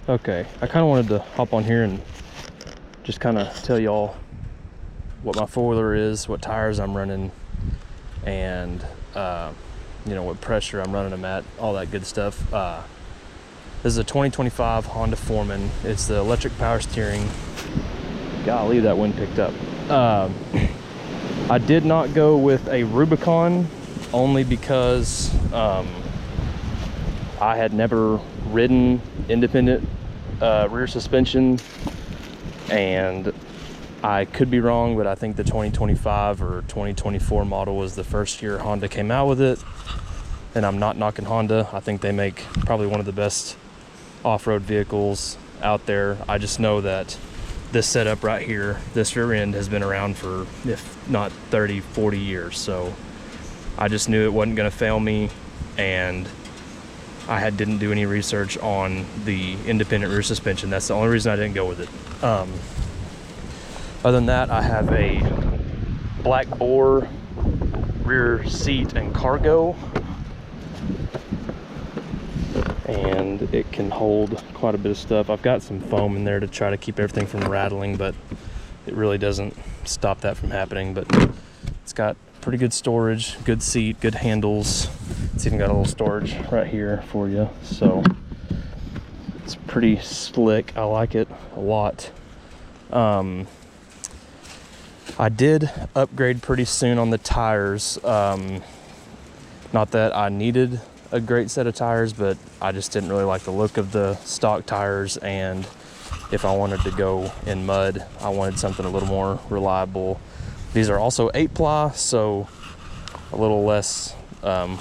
Okay, I kind of wanted to hop on here and just kind of tell y'all what my four-wheeler is, what tires I'm running, and you know, what pressure I'm running them at, all that good stuff. This is a 2025 Honda Foreman. It's the electric power steering. Golly, that wind picked up. I did not go with a Rubicon only because I had never ridden independent rear suspension, and I could be wrong, but I think the 2025 or 2024 model was the first year Honda came out with it. And I'm not knocking Honda. I think they make probably one of the best off-road vehicles out there. I just know that this setup right here, this rear end, has been around for, if not 30, 40 years. So I just knew it wasn't gonna fail me, and I didn't do any research on the independent rear suspension. That's the only reason I didn't go with it. Other than that, I have a black bore rear seat and cargo, and it can hold quite a bit of stuff. I've got some foam in there to try to keep everything from rattling, but it really doesn't stop that from happening. But it's got pretty good storage, good seat, good handles. It's even got a little storage right here for you, so it's pretty slick. I like it a lot. I did upgrade pretty soon on the tires. Not that I needed a great set of tires, but I just didn't really like the look of the stock tires, and if I wanted to go in mud, I wanted something a little more reliable. These are also 8-ply, so a little less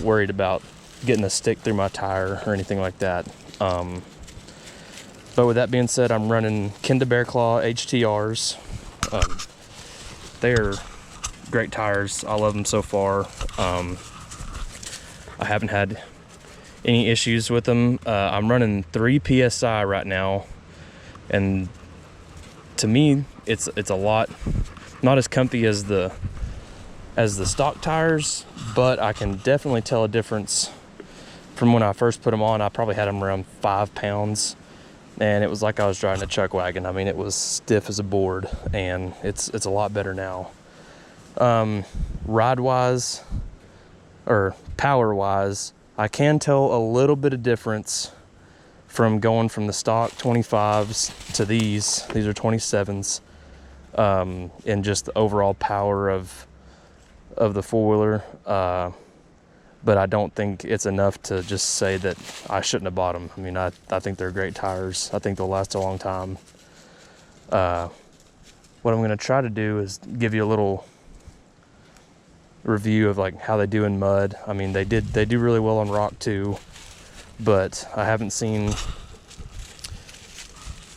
worried about getting a stick through my tire or anything like that. But with that being said, I'm running Kenda Bear Claw HTRs. They're great tires. I love them so far. I haven't had any issues with them. I'm running 3 PSI right now, and to me, it's a lot, not as comfy as the stock tires, but I can definitely tell a difference from when I first put them on. I probably had them around 5 pounds, and it was like I was driving a chuck wagon. I mean, it was stiff as a board, and it's a lot better now. Ride wise or power wise, I can tell a little bit of difference from going from the stock 25s to these are 27s, in just the overall power of the four-wheeler. But I don't think it's enough to just say that I shouldn't have bought them. I mean, I think they're great tires. I think they'll last a long time. What I'm gonna try to do is give you a little review of like how they do in mud. I mean, they do really well on rock too, but I haven't seen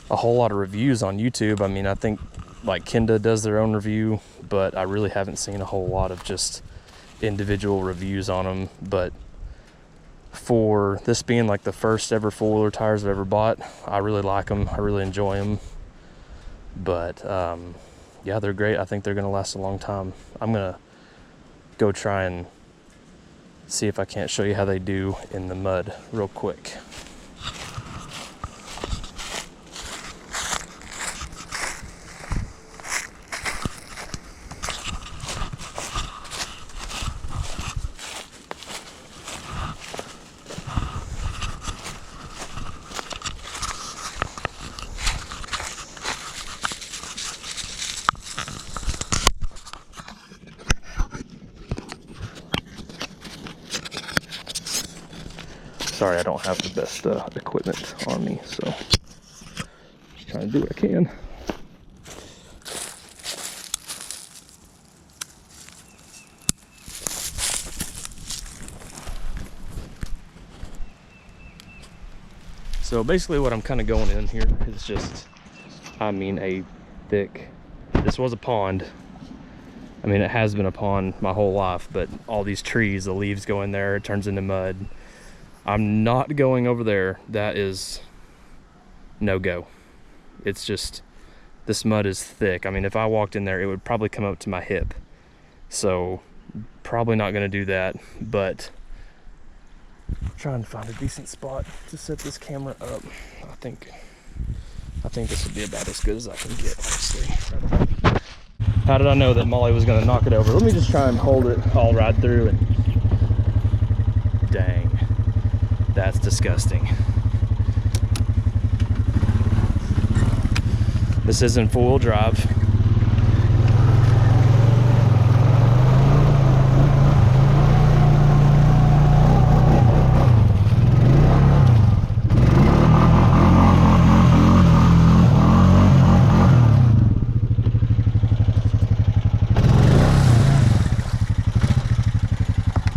a whole lot of reviews on YouTube. I mean, I think like Kenda does their own review, but I really haven't seen a whole lot of just individual reviews on them. But for this being like the first ever four-wheeler tires I've ever bought, I really like them. I really enjoy them. But yeah, they're great. I think they're gonna last a long time. I'm gonna go try and see if I can't show you how they do in the mud real quick. Sorry, I don't have the best equipment on me, so just trying to do what I can. So basically what I'm kind of going in here is just, I mean, a thick, this was a pond. I mean, it has been a pond my whole life, but all these trees, the leaves go in there, it turns into mud. I'm not going over there. That is no go. It's just, this mud is thick. I mean, if I walked in there, it would probably come up to my hip. So probably not gonna do that, but Trying to find a decent spot to set this camera up. I think this would be about as good as I can get, honestly. How did I know that Molly was gonna knock it over? Let me just try and hold it all right through and dang, that's disgusting. This isn't four-wheel drive.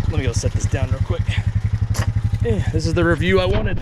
Let me go set this down real quick. This is the review I wanted.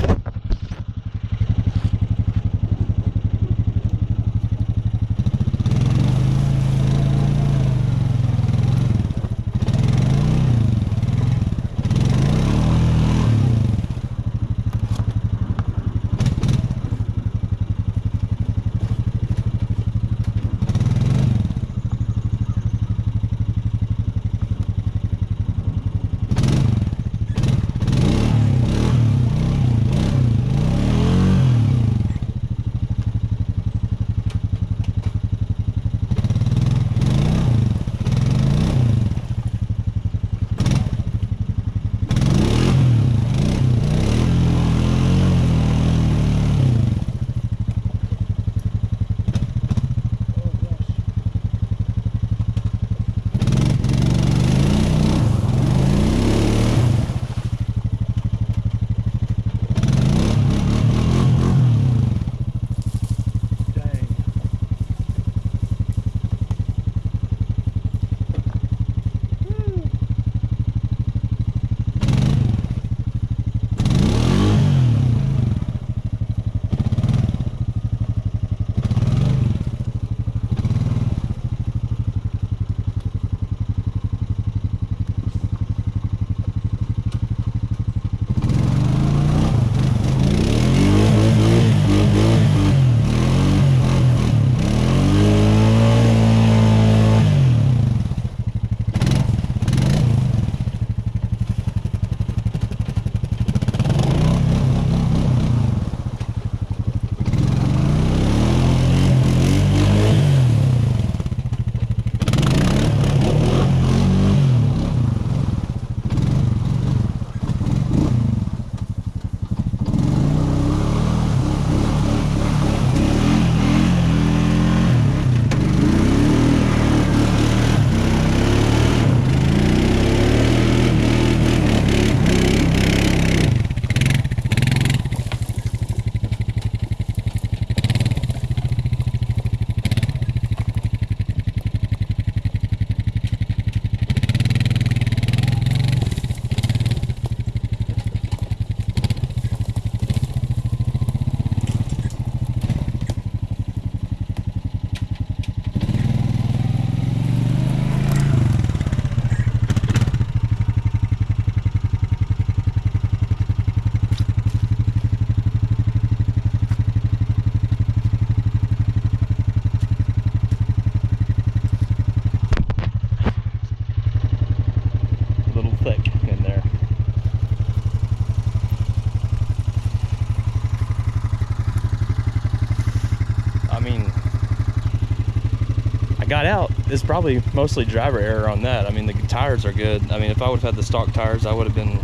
Got out. It's probably mostly driver error on that. I mean, the tires are good. I mean, if I would have had the stock tires, I would have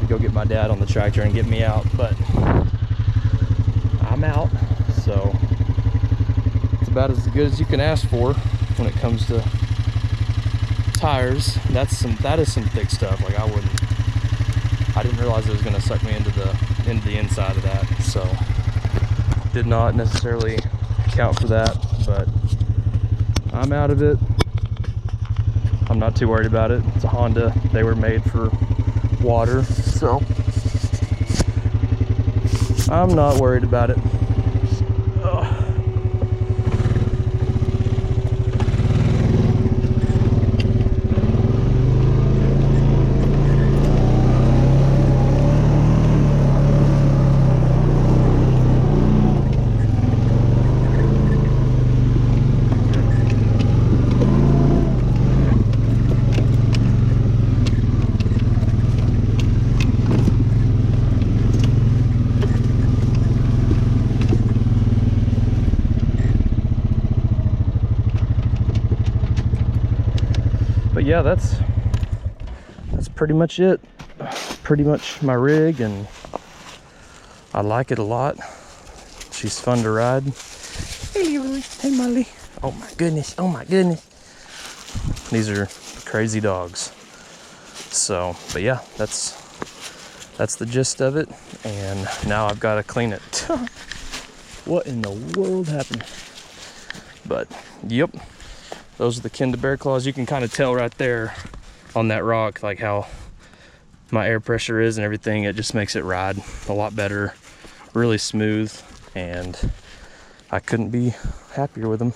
to go get my dad on the tractor and get me out, but I'm out, so it's about as good as you can ask for when it comes to tires. That is some thick stuff. Like I didn't realize it was going to suck me into the inside of that, so did not necessarily account for that, but I'm out of it. I'm not too worried about it. It's a Honda. They were made for water, so I'm not worried about it. Ugh. yeah, that's pretty much it. Pretty much my rig, and I like it a lot. She's fun to ride. Hey Leroy, hey Molly. Oh my goodness, oh my goodness. These are crazy dogs. So, but yeah, that's the gist of it. And now I've got to clean it. What in the world happened? But yep, those are the Kenda bear claws. You can kind of tell right there on that rock like how my air pressure is and everything. It just makes it ride a lot better, really smooth, and I couldn't be happier with them.